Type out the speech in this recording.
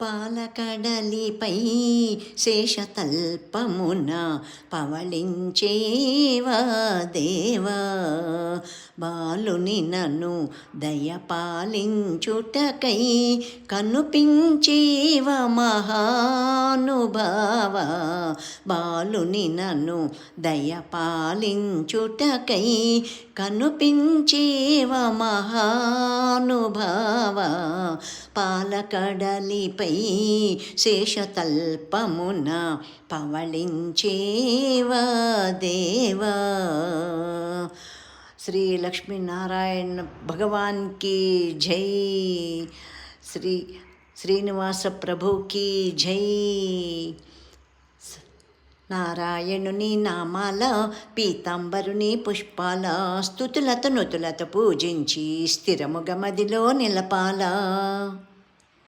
పాలకడలిపై శేషతల్పమున పవళించేవా దేవా, బాలుని నన్ను దయపాలించుటకై కనుపించేవ మహానుభావ, బాలుని నన్ను దయపాలించుటకై కనుపించేవ మహానుభావ, పాలకడలిపై శేషతల్పమున పవళించేవా దేవా. శ్రీ లక్ష్మీనారాయణ భగవాన్ की జై, శ్రీ శ్రీనివాస ప్రభుకి జై. నారాయణుని నామాల పీతాంబరుని పుష్పాల స్తుతులత నుతులత పూజించి స్థిరముగ మదిలో నిలపాల.